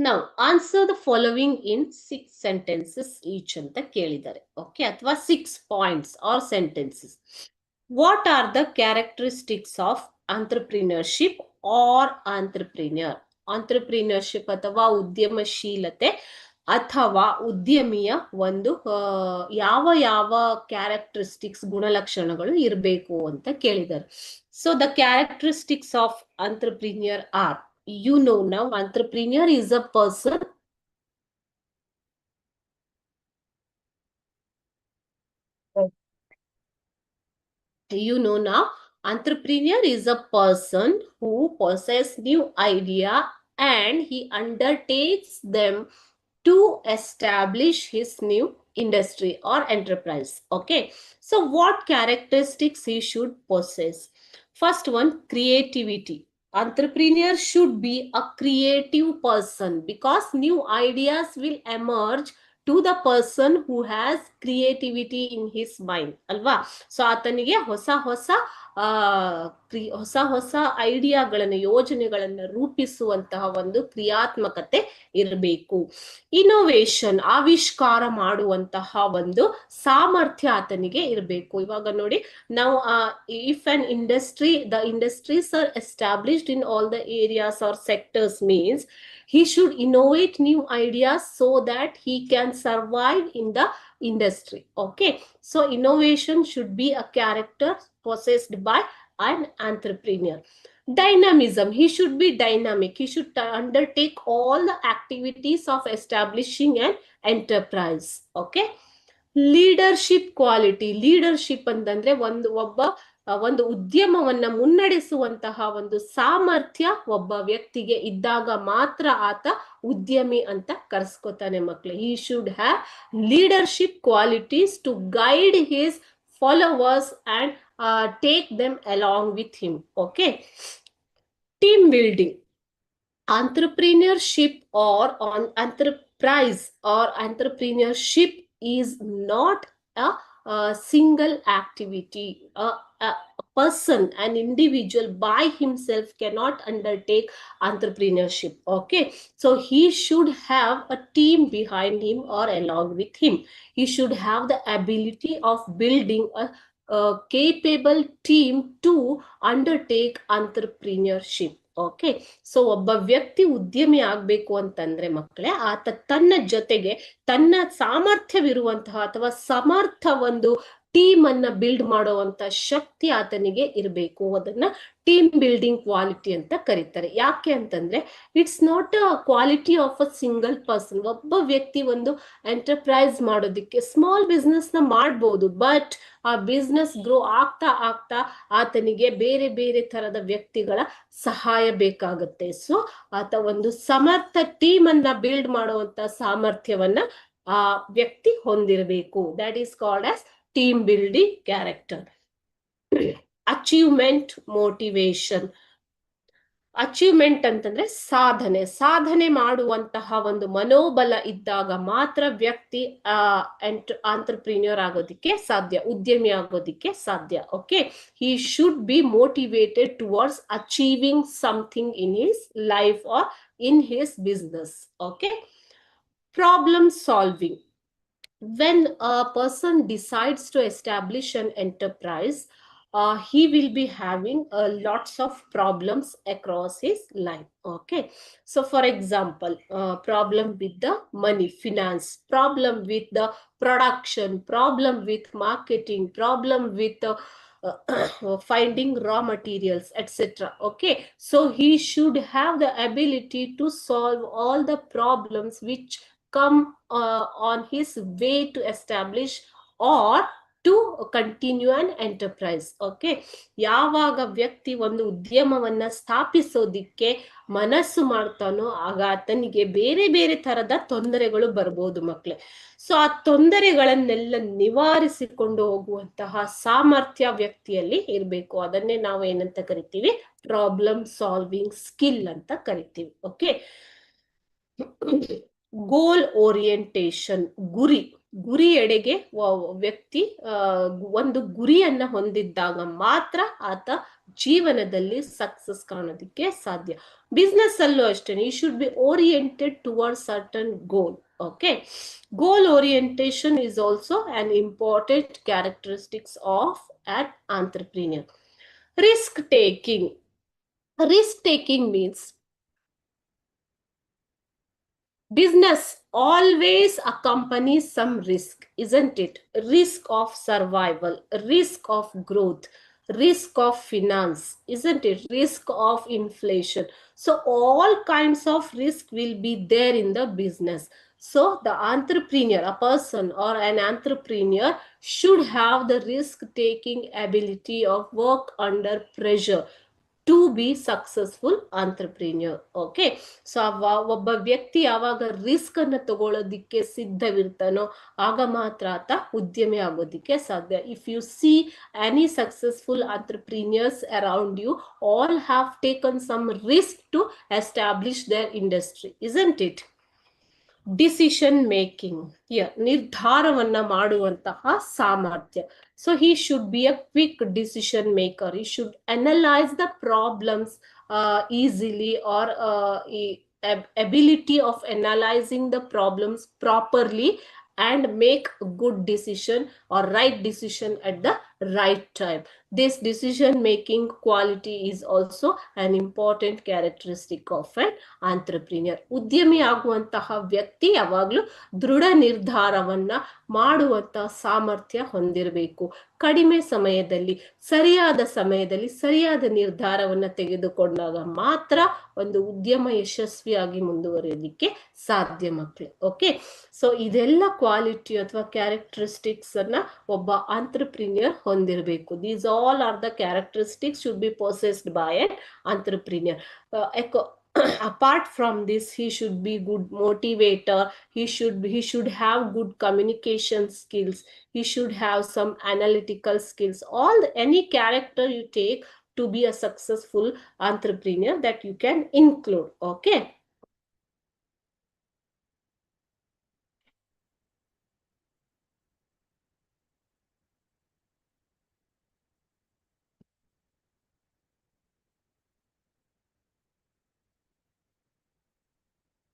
Now answer the following in 6 sentences each ಅಂತ ಕೇಳಿದ್ದಾರೆ. Okay, ಅಥವಾ 6 points or sentences. What are the characteristics of entrepreneurship or entrepreneur? Entrepreneurship ಅಥವಾ ಉದ್ಯಮಶೀಲತೆ ಅಥವಾ ಉದ್ಯಮಿಯ ಒಂದು ಯಾವ ಯಾವ ಕ್ಯಾರೆಕ್ಟರಿಸ್ಟಿಕ್ಸ್ ಗುಣಲಕ್ಷಣಗಳು ಇರಬೇಕು ಅಂತ ಕೇಳಿದ್ದಾರೆ. So the characteristics of entrepreneur are, you know now, entrepreneur is a person you know now entrepreneur is a person who possesses new idea and he undertakes them to establish his new industry or enterprise. Okay, so what characteristics he should possess? First one, creativity. Entrepreneur should be a creative person because new ideas will emerge to the person who has creativity in his mind ಅಲ್ವಾ. So ಆತನಿಗೆ ಹೊಸ ಹೊಸ ಹೊಸ ಹೊಸ ಐಡಿಯಾಗಳನ್ನ ಯೋಜನೆಗಳನ್ನ ರೂಪಿಸುವಂತಹ ಒಂದು ಕ್ರಿಯಾತ್ಮಕತೆ ಇರಬೇಕು. Innovation, ಆವಿಷ್ಕಾರ ಮಾಡುವಂತಹ ಒಂದು ಸಾಮರ್ಥ್ಯ ಆತನಿಗೆ ಇರಬೇಕು. ಇವಾಗ ನೋಡಿ, ನಾವು if an industry, the industries are established in all the areas or sectors means he should innovate new ideas so that he can survive in the industry. Okay, so innovation should be a character possessed by an entrepreneur. Dynamism, he should be dynamic. He should undertake all the activities of establishing an enterprise. Okay, leadership quality. leadership ಅಂತಂದ್ರೆ ಒಂದು ಉದ್ಯಮವನ್ನ ಮುನ್ನಡೆಸುವಂತಹ ಒಂದು ಸಾಮರ್ಥ್ಯ ಒಬ್ಬ ವ್ಯಕ್ತಿಗೆ ಇದ್ದಾಗ ಮಾತ್ರ ಆತ ಉದ್ಯಮಿ ಅಂತ ಕರೆಸ್ಕೊತಾನೆ ಮಕ್ಕಳು. he should have leadership qualities to guide his followers and take them along with him. Okay, team building. Entrepreneurship or on enterprise or entrepreneurship is not a single activity. A person, an individual by himself cannot undertake entrepreneurship. Okay, so he should have a team behind him or along with him. He should have the ability of building a capable team to undertake entrepreneurship. Okay, so ಒಬ್ಬ ವ್ಯಕ್ತಿ ಉದ್ಯಮಿ ಆಗ್ಬೇಕು ಅಂತಂದ್ರೆ ಮಕ್ಕಳೇ, ಆತ ತನ್ನ ಜೊತೆಗೆ ತನ್ನ ಸಾಮರ್ಥ್ಯವಿರುವಂತಹ ಅಥವಾ ಸಮರ್ಥ ಒಂದು ಟೀಮ್ ಅನ್ನ ಬಿಲ್ಡ್ ಮಾಡುವಂತ ಶಕ್ತಿ ಆತನಿಗೆ ಇರಬೇಕು. ಅದನ್ನ ಟೀಮ್ ಬಿಲ್ಡಿಂಗ್ ಕ್ವಾಲಿಟಿ ಅಂತ ಕರೀತಾರೆ. ಯಾಕೆ ಅಂತಂದ್ರೆ it's not a quality of a single person. ಒಬ್ಬ ವ್ಯಕ್ತಿ ಒಂದು ಎಂಟರ್ಪ್ರೈಸ್ ಮಾಡೋದಿಕ್ಕೆ ಸ್ಮಾಲ್ ಬಿಸ್ನೆಸ್ ನ ಮಾಡ್ಬೋದು, ಬಟ್ ಆ ಬಿಸ್ನೆಸ್ ಗ್ರೋ ಆಗ್ತಾ ಆಗ್ತಾ ಆತನಿಗೆ ಬೇರೆ ಬೇರೆ ತರದ ವ್ಯಕ್ತಿಗಳ ಸಹಾಯ ಬೇಕಾಗುತ್ತೆ. ಸೊ ಆತ ಒಂದು ಸಮರ್ಥ ಟೀಮ್ ಅನ್ನ ಬಿಲ್ಡ್ ಮಾಡುವಂತ ಸಾಮರ್ಥ್ಯವನ್ನ ಆ ವ್ಯಕ್ತಿ ಹೊಂದಿರಬೇಕು. That is called as team building character. Achievement motivation. Achievement ಅಂತಂದ್ರೆ ಸಾಧನೆ ಮಾಡುವಂತಹ ಒಂದು ಮನೋಬಲ ಇದ್ದಾಗ ಮಾತ್ರ ವ್ಯಕ್ತಿ ಆಂಟ್ರಪ್ರಿನ್ಯೂರ್ ಆಗೋದಿಕ್ಕೆ ಸಾಧ್ಯ, ಉದ್ಯಮಿ ಆಗೋದಿಕ್ಕೆ ಸಾಧ್ಯ. Okay, he should be motivated towards achieving something in his life or in his business. Okay, problem solving. When a person decides to establish an enterprise, he will be having lots of problems across his life. Okay, so for example, problem with the money, finance, problem with the production, problem with marketing, problem with finding raw materials, etc. Okay, so he should have the ability to solve all the problems which come on his way to establish or to continue an enterprise. Okay, ಯಾವಾಗ ವ್ಯಕ್ತಿ ಒಂದು ಉದ್ಯಮವನ್ನ ಸ್ಥಾಪಿಸೋದಿಕ್ಕೆ ಮನಸ್ಸು ಮಾಡ್ತಾನೋ ಆಗ ಆತನಿಗೆ ಬೇರೆ ಬೇರೆ ತರದ ತೊಂದರೆಗಳು ಬರ್ಬೋದು ಮಕ್ಕಳೇ. ಸೊ ಆ ತೊಂದರೆಗಳನ್ನೆಲ್ಲ ನಿವಾರಿಸಿಕೊಂಡು ಹೋಗುವಂತಹ ಸಾಮರ್ಥ್ಯ ವ್ಯಕ್ತಿಯಲ್ಲಿ ಇರಬೇಕು. ಅದನ್ನೇ ನಾವು ಏನಂತ ಕರಿತೀವಿ, ಪ್ರಾಬ್ಲಮ್ ಸಾಲ್ವಿಂಗ್ ಸ್ಕಿಲ್ ಅಂತ ಕರಿತೀವಿ. ಓಕೆ, ಗೋಲ್ ಓರಿಯೆಂಟೇಶನ್, ಗುರಿ. ಗುರಿ ಎಡೆಗೆ ವ್ಯಕ್ತಿ ಒಂದು ಗುರಿಯನ್ನ ಹೊಂದಿದ್ದಾಗ ಮಾತ್ರ ಆತ ಜೀವನದಲ್ಲಿ ಸಕ್ಸಸ್ ಕಾಣೋದಿಕ್ಕೆ ಸಾಧ್ಯ. ಬಿಸ್ನೆಸ್ ಅಲ್ಲೂ ಅಷ್ಟೇ, you should be oriented towards certain goal. Okay, goal orientation is also an important characteristics of an entrepreneur. Risk taking means business always accompanies some risk, isn't it? Risk of survival, risk of growth, risk of finance, isn't it? Risk of inflation. So all kinds of risk will be there in the business. So the entrepreneur, a person or an entrepreneur, should have the risk taking ability of work under pressure to be successful entrepreneur. Okay, so ಒಬ್ಬ ವ್ಯಕ್ತಿ ಯಾವಾಗ risk ಅನ್ನ ತಗೊಳ್ಳೋದಿಕ್ಕೆ ಸಿದ್ಧವಿರ್ತಾನೋ ಆಗ ಮಾತ್ರ ಆತ ಉದ್ಯಮಿ ಆಗೋದಿಕ್ಕೆ ಸಾಧ್ಯ. If you see any successful entrepreneurs around you, all have taken some risk to establish their industry, isn't it? Decision making, ನಿರ್ಧಾರವನ್ನ ಮಾಡುವಂತಹ ಸಾಮರ್ಥ್ಯ. So he should be a quick decision maker. He should analyze the problems easily, or ability of analyzing the problems properly and make good decision or right decision at the right time. This decision making quality is also an important characteristic of an entrepreneur. ಉದ್ಯಮಿ ಆಗುವಂತಹ ವ್ಯಕ್ತಿ ಯಾವಾಗಲೂ ದೃಢ ನಿರ್ಧಾರವನ್ನ ಮಾಡುವಂತಹ ಸಾಮರ್ಥ್ಯ ಹೊಂದಿರಬೇಕು. ಕಡಿಮೆ ಸಮಯದಲ್ಲಿ ಸರಿಯಾದ ನಿರ್ಧಾರವನ್ನ ತೆಗೆದುಕೊಂಡಾಗ ಮಾತ್ರ ಒಂದು ಉದ್ಯಮ ಯಶಸ್ವಿಯಾಗಿ ಮುಂದುವರಿಯೋದಿಕ್ಕೆ ಸಾಧ್ಯ ಮಕ್ಕಳು. ಓಕೆ, ಸೊ ಇದೆಲ್ಲ ಕ್ವಾಲಿಟಿ ಅಥವಾ ಕ್ಯಾರೆಕ್ಟರಿಸ್ಟಿಕ್ಸ್ ಅನ್ನ ಒಬ್ಬ ಆಂಟ್ರಪ್ರಿನಿಯರ್ ಹೊಂದಿರಬೇಕು. These all are the characteristics should be possessed by an entrepreneur. Apart from this, he should be good motivator. He should have good communication skills. He should have some analytical skills. Any character you take to be a successful entrepreneur that you can include. Okay.